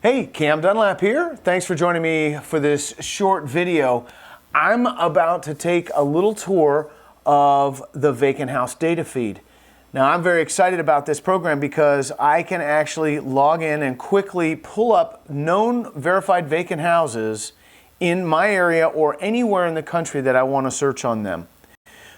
Hey, Cam Dunlap here. Thanks for joining me for this short video. I'm about to take a little tour of the Vacant House data feed. Now, I'm very excited about this program because I can actually log in and quickly pull up known verified vacant houses in my area or anywhere in the country that I want to search on them.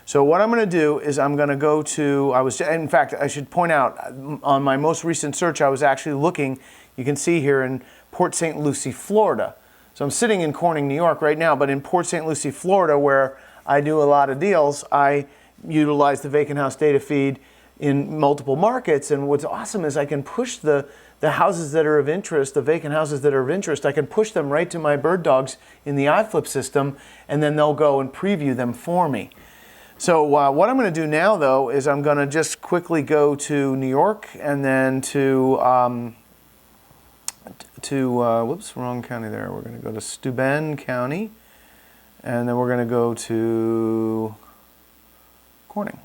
So what I'm going to do is I'm going to go to, in fact, I should point out, on my most recent search, I was actually looking, you can see here, in Port St. Lucie, Florida. So I'm sitting in Corning, New York right now, but in Port St. Lucie, Florida, where I do a lot of deals, I utilize the Vacant House data feed in multiple markets. And what's awesome is I can push the houses that are of interest, the vacant houses that are of interest, I can push them right to my bird dogs in the iFlip system, and then they'll go and preview them for me. So what I'm going to do now, though, is I'm going to just quickly go to New York and then to whoops, wrong county there. We're going to go to Steuben County, and then we're going to go to Corning.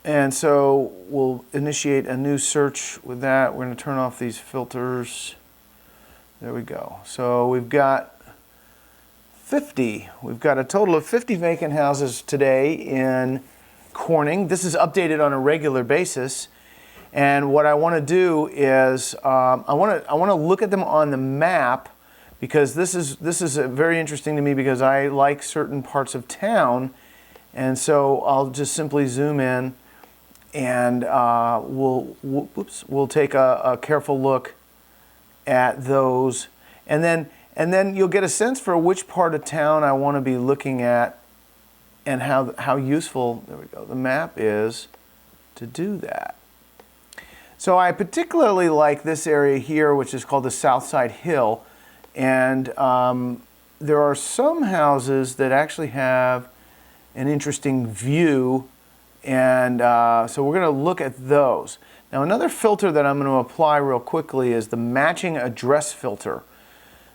And so we'll initiate a new search with that. We're going to turn off these filters. There we go. So we've got 50. We've got a total of 50 vacant houses today in Corning. This is updated on a regular basis. And what I want to do is I want to look at them on the map, because this is very interesting to me because I like certain parts of town. And so I'll just simply zoom in, and we'll take a careful look at those, and then you'll get a sense for which part of town I want to be looking at and how useful, there we go, the map is to do that. So I particularly like this area here, which is called the Southside Hill, and there are some houses that actually have an interesting view, and so we're going to look at those. Now, another filter that I'm going to apply real quickly is the matching address filter.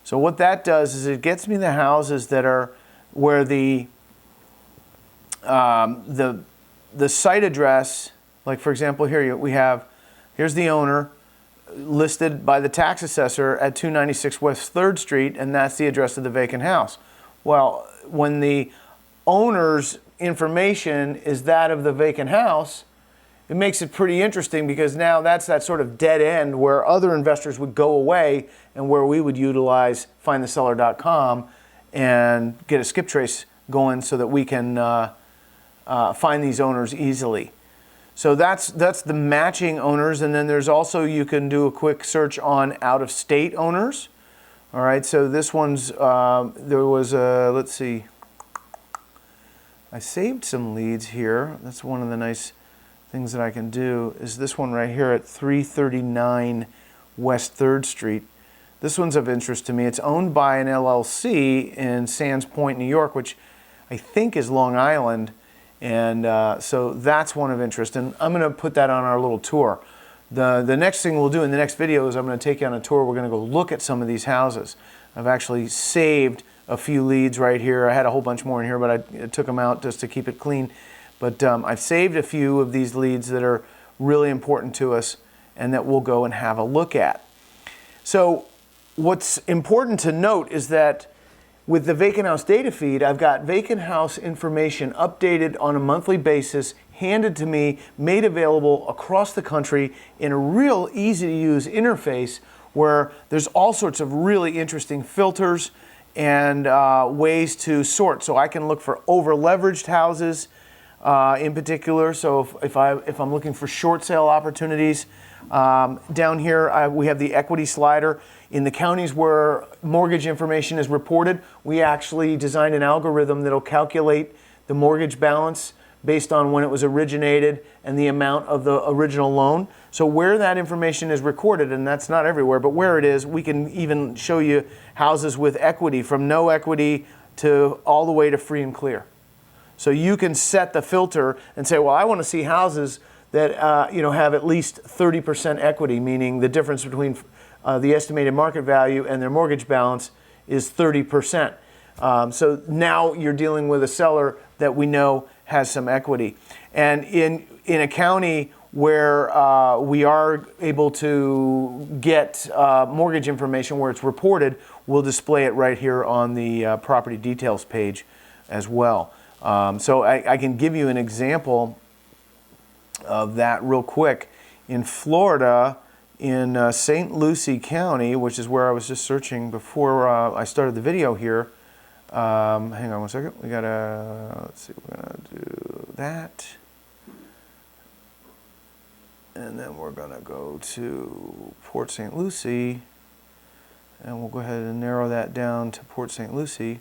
So what that does is it gets me the houses that are where the site address, like for example here here's the owner listed by the tax assessor at 296 West 3rd Street, and that's the address of the vacant house. Well, when the owner's information is that of the vacant house, it makes it pretty interesting, because now that's that sort of dead end where other investors would go away and where we would utilize findtheseller.com and get a skip trace going so that we can find these owners easily. So that's the matching owners, and then there's also, you can do a quick search on out-of-state owners. All right, so this one's, there was a, let's see, I saved some leads here. That's one of the nice things that I can do, is this one right here at 339 West 3rd Street. This one's of interest to me. It's owned by an LLC in Sands Point, New York, which I think is Long Island. And so that's one of interest. And I'm going to put that on our little tour. The next thing we'll do in the next video is I'm going to take you on a tour. We're going to go look at some of these houses. I've actually saved a few leads right here. I had a whole bunch more in here, but I took them out just to keep it clean. But I've saved a few of these leads that are really important to us and that we'll go and have a look at. So what's important to note is that with the Vacant House data feed, I've got vacant house information updated on a monthly basis, handed to me, made available across the country in a real easy to use interface where there's all sorts of really interesting filters and ways to sort. So I can look for over-leveraged houses in particular. So if I'm looking for short sale opportunities, down here we have the equity slider. In the counties where mortgage information is reported, we actually designed an algorithm that'll calculate the mortgage balance based on when it was originated and the amount of the original loan. So where that information is recorded, and that's not everywhere, but where it is, we can even show you houses with equity, from no equity to all the way to free and clear. So you can set the filter and say, well, I want to see houses that have at least 30% equity, meaning the difference between the estimated market value and their mortgage balance is 30%. So now you're dealing with a seller that we know has some equity. And in a county where we are able to get mortgage information where it's reported, we'll display it right here on the property details page as well. So I can give you an example of that real quick. In Florida, in St. Lucie County, which is where I was just searching before I started the video here. Hang on one second. We gotta, let's see, we're gonna do that. And then we're gonna go to Port St. Lucie, and we'll go ahead and narrow that down to Port St. Lucie.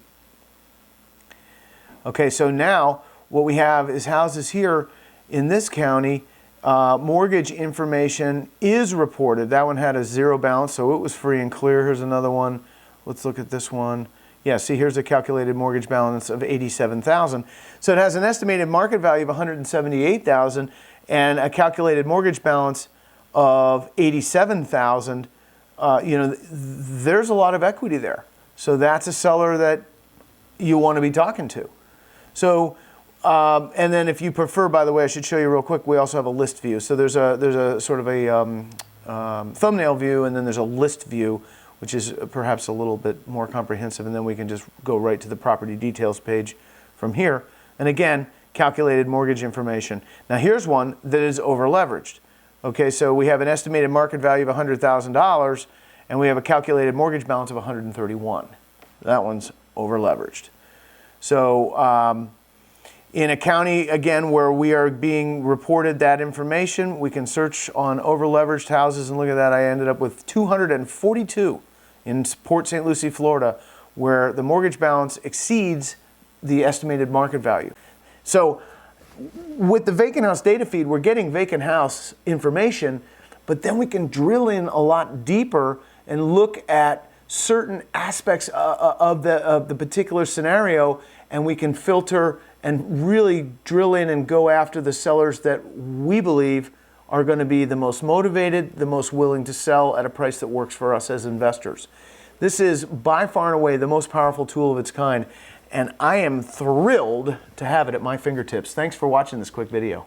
Okay, so now what we have is houses here in this county. Mortgage information is reported. That one had a zero balance, so it was free and clear. Here's another one. Let's look at this one. Yeah, see, here's a calculated mortgage balance of $87,000. So it has an estimated market value of $178,000 and a calculated mortgage balance of $87,000. You know, there's a lot of equity there. So that's a seller that you want to be talking to. So, and then if you prefer, by the way, I should show you real quick, we also have a list view. So there's a sort of a thumbnail view, and then there's a list view, which is perhaps a little bit more comprehensive, and then we can just go right to the property details page from here. And again, calculated mortgage information. Now here's one that is over-leveraged. Okay, so we have an estimated market value of $100,000, and we have a calculated mortgage balance of $131,000. That one's over-leveraged. So in a county, again, where we are being reported that information, we can search on over-leveraged houses, and look at that, I ended up with 242 in Port St. Lucie, Florida, where the mortgage balance exceeds the estimated market value. So with the vacant house data feed, we're getting vacant house information, but then we can drill in a lot deeper and look at certain aspects of the particular scenario, and we can filter and really drill in and go after the sellers that we believe are going to be the most motivated, the most willing to sell at a price that works for us as investors. This is by far and away the most powerful tool of its kind, and I am thrilled to have it at my fingertips. Thanks for watching this quick video.